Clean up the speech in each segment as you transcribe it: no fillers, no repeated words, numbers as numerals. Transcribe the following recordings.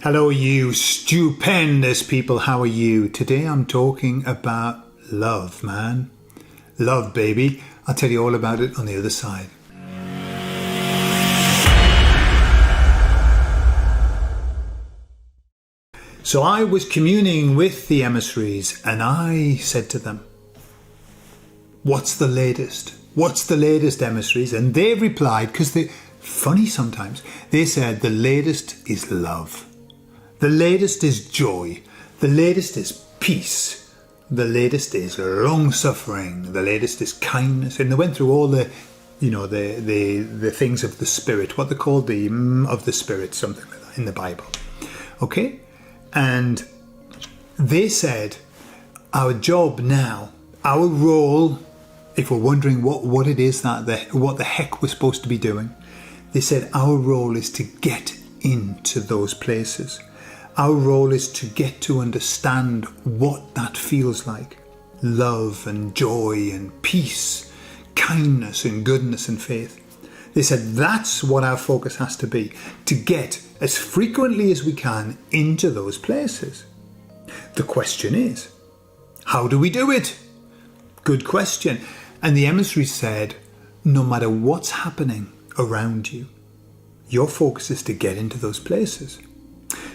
Hello, you stupendous people. How are you? Today I'm talking about love, man. Love, baby. I'll tell you all about it on the other side. So I was communing with the emissaries and I said to them, what's the latest? What's the latest, emissaries? And they replied, because they're funny sometimes, they said the latest is love. The latest is joy. The latest is peace. The latest is long-suffering. The latest is kindness. And they went through all the, the things of the Spirit, what they call the of the Spirit, something like that in the Bible. Okay? And they said, our job now, our role, if we're wondering what it is what the heck we're supposed to be doing, they said our role is to get into those places. Our role is to get to understand what that feels like. Love and joy and peace, kindness and goodness and faith. They said that's what our focus has to be, to get as frequently as we can into those places. The question is, how do we do it? Good question. And the emissary said, no matter what's happening around you, your focus is to get into those places.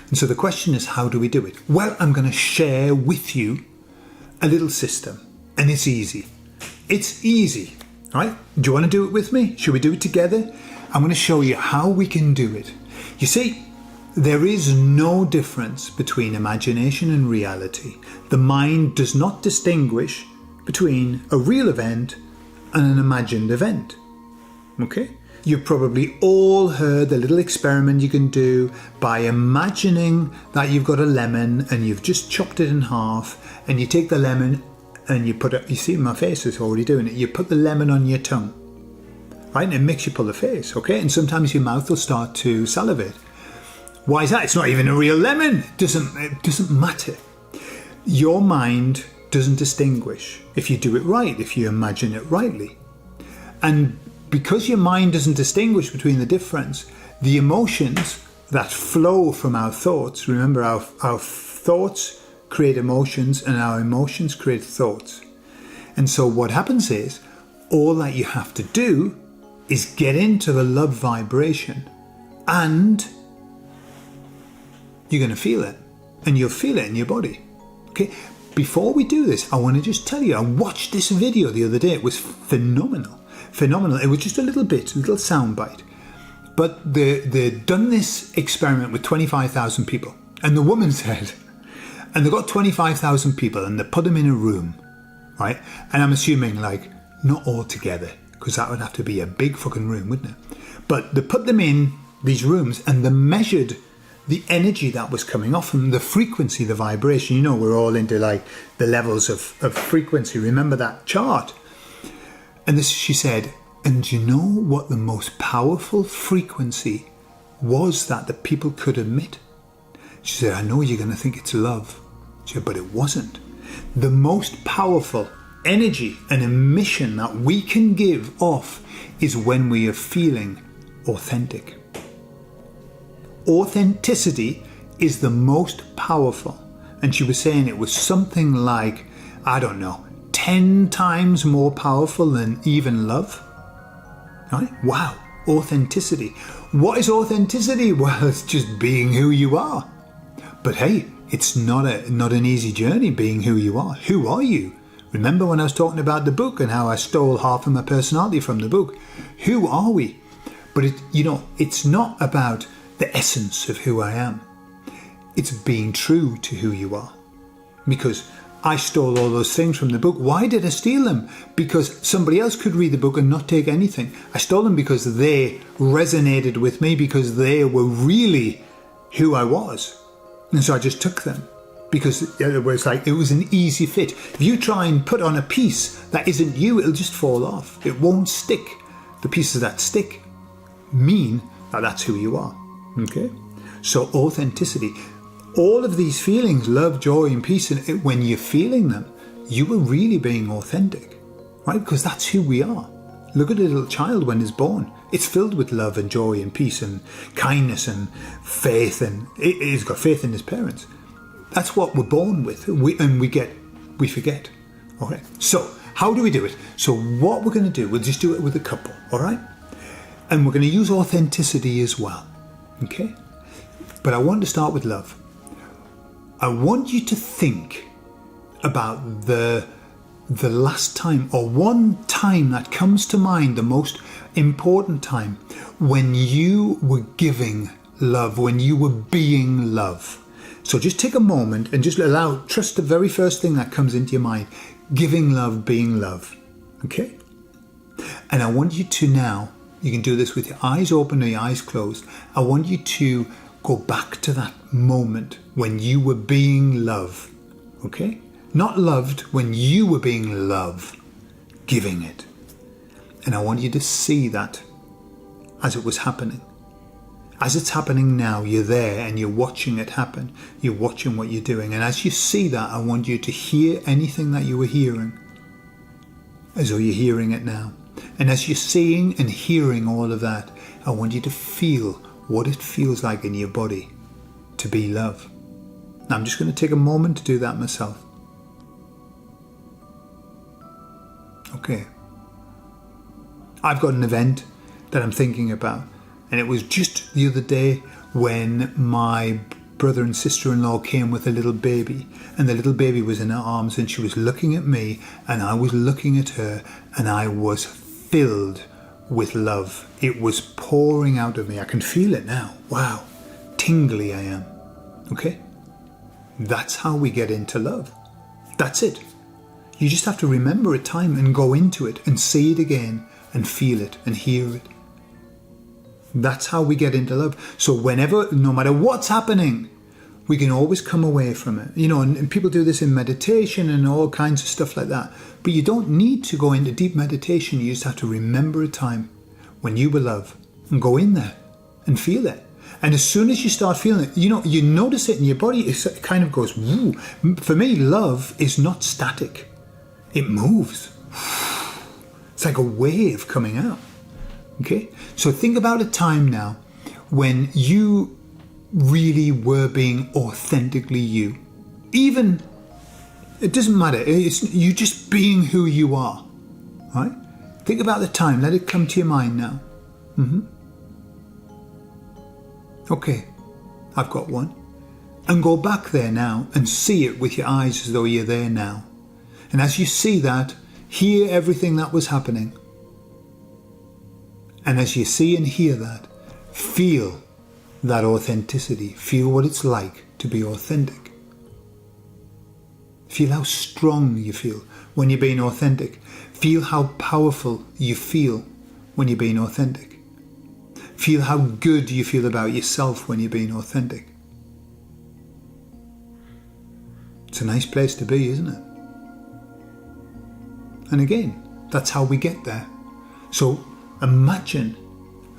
And so the question is, how do we do it? Well, I'm going to share with you a little system, and it's easy. It's easy, right? Do you want to do it with me? Should we do it together? I'm going to show you how we can do it. You see, there is no difference between imagination and reality. The mind does not distinguish between a real event and an imagined event. Okay? You've probably all heard the little experiment you can do by imagining that you've got a lemon and you've just chopped it in half, and you take the lemon and you put it, you see my face is already doing it, you put the lemon on your tongue, right? And it makes you pull the face, okay? And sometimes your mouth will start to salivate. Why is that? It's not even a real lemon. It doesn't matter. Your mind doesn't distinguish if you do it right, if you imagine it rightly. And because your mind doesn't distinguish between the difference, the emotions that flow from our thoughts, remember our thoughts create emotions and our emotions create thoughts. And so what happens is, all that you have to do is get into the love vibration and you're going to feel it. And you'll feel it in your body. Okay? Before we do this, I want to just tell you, I watched this video the other day. It was phenomenal. It was just a little sound bite. But they'd done this experiment with 25,000 people. And the woman said, and they got 25,000 people and they put them in a room, right? And I'm assuming like not all together, because that would have to be a big fucking room, wouldn't it? But they put them in these rooms and they measured the energy that was coming off them, the frequency, the vibration. You know, we're all into like the levels of frequency. Remember that chart? And this, she said, and you know what the most powerful frequency was that the people could emit? She said, I know you're going to think it's love. She said, but it wasn't. The most powerful energy and emission that we can give off is when we are feeling authentic. Authenticity is the most powerful. And she was saying it was something like, I don't know, 10 times more powerful than even love. Right? Wow, authenticity. What is authenticity? Well, it's just being who you are. But hey, it's not an easy journey being who you are. Who are you? Remember when I was talking about the book and how I stole half of my personality from the book? Who are we? But it's not about the essence of who I am. It's being true to who you are. Because I stole all those things from the book. Why did I steal them? Because somebody else could read the book and not take anything. I stole them because they resonated with me, because they were really who I was. And so I just took them because it was an easy fit. If you try and put on a piece that isn't you, it'll just fall off. It won't stick. The pieces that stick mean that that's who you are. Okay? So authenticity. All of these feelings, love, joy and peace, and when you're feeling them, you are really being authentic, right? Because that's who we are. Look at a little child when it's born. It's filled with love and joy and peace and kindness and faith, and he's got faith in his parents. That's what we're born with, we forget. All right. So how do we do it? So what we're going to do, we'll just do it with a couple. All right. And we're going to use authenticity as well. Okay. But I want to start with love. I want you to think about the last time, or one time that comes to mind, the most important time when you were giving love, when you were being love. So just take a moment and just trust the very first thing that comes into your mind. Giving love, being love. Okay? And I want you to now, you can do this with your eyes open or your eyes closed. I want you to go back to that moment when you were being love. Okay? Not loved, when you were being love, giving it. And I want you to see that as it was happening. As it's happening now, you're there and you're watching it happen. You're watching what you're doing. And as you see that, I want you to hear anything that you were hearing, as though you're hearing it now. And as you're seeing and hearing all of that, I want you to feel what it feels like in your body to be love. Now I'm just going to take a moment to do that myself. Okay. I've got an event that I'm thinking about, and it was just the other day when my brother and sister-in-law came with a little baby, and the little baby was in her arms, and she was looking at me and I was looking at her, and I was filled with love. It was pouring out of me. I can feel it now. Wow, tingly I am. Okay? That's how we get into love. That's it. You just have to remember a time and go into it and see it again and feel it and hear it. That's how we get into love. So whenever, no matter what's happening, we can always come away from it. You know, and people do this in meditation and all kinds of stuff like that. But you don't need to go into deep meditation. You just have to remember a time when you were love and go in there and feel it. And as soon as you start feeling it, you know, you notice it in your body. It kind of goes, woo. For me, love is not static. It moves. It's like a wave coming out. Okay? So think about a time now when you really were being authentically you. Even, it doesn't matter. It's you just being who you are. Right? Think about the time. Let it come to your mind now. Okay. I've got one. And go back there now and see it with your eyes as though you're there now. And as you see that, hear everything that was happening. And as you see and hear that, feel that authenticity. Feel what it's like to be authentic. Feel how strong you feel when you're being authentic. Feel how powerful you feel when you're being authentic. Feel how good you feel about yourself when you're being authentic. It's a nice place to be, isn't it? And again, that's how we get there. So imagine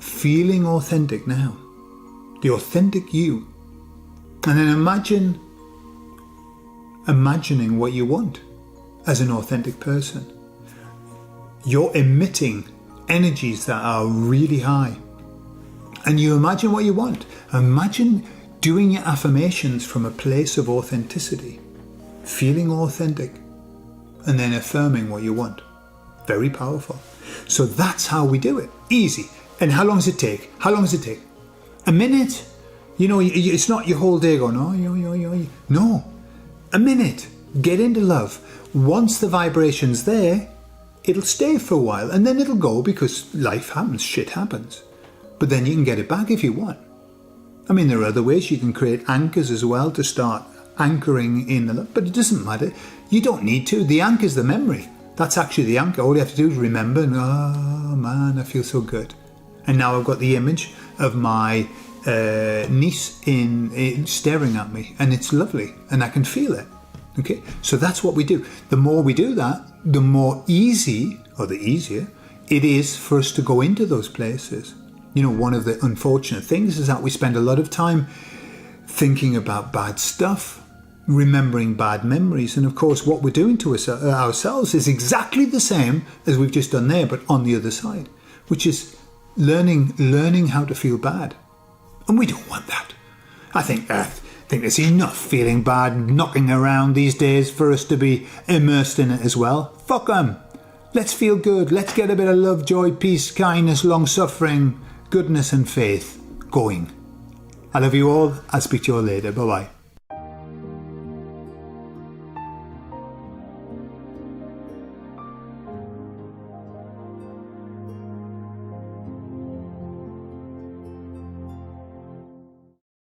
feeling authentic now. The authentic you. And then imagining what you want as an authentic person. You're emitting energies that are really high. And you imagine what you want. Imagine doing your affirmations from a place of authenticity. Feeling authentic. And then affirming what you want. Very powerful. So that's how we do it. Easy. And how long does it take? A minute? You know, it's not your whole day going, No. A minute. Get into love. Once the vibration's there, it'll stay for a while and then it'll go because life happens, shit happens. But then you can get it back if you want. I mean, there are other ways you can create anchors as well to start anchoring in the love, but it doesn't matter. You don't need to. The anchor's the memory. That's actually the anchor. All you have to do is remember, and oh man, I feel so good. And now I've got the image of my niece in staring at me, and it's lovely, and I can feel it. Okay, so that's what we do. The more we do that, the more easy, or the easier, it is for us to go into those places. You know, one of the unfortunate things is that we spend a lot of time thinking about bad stuff, remembering bad memories. And of course, what we're doing to ourselves is exactly the same as we've just done there, but on the other side, which is learning how to feel bad. And we don't want that. I think there's enough feeling bad knocking around these days for us to be immersed in it as well. Fuck them. Let's feel good. Let's get a bit of love, joy, peace, kindness, long-suffering, goodness and faith going. I love you all. I'll speak to you all later. Bye-bye.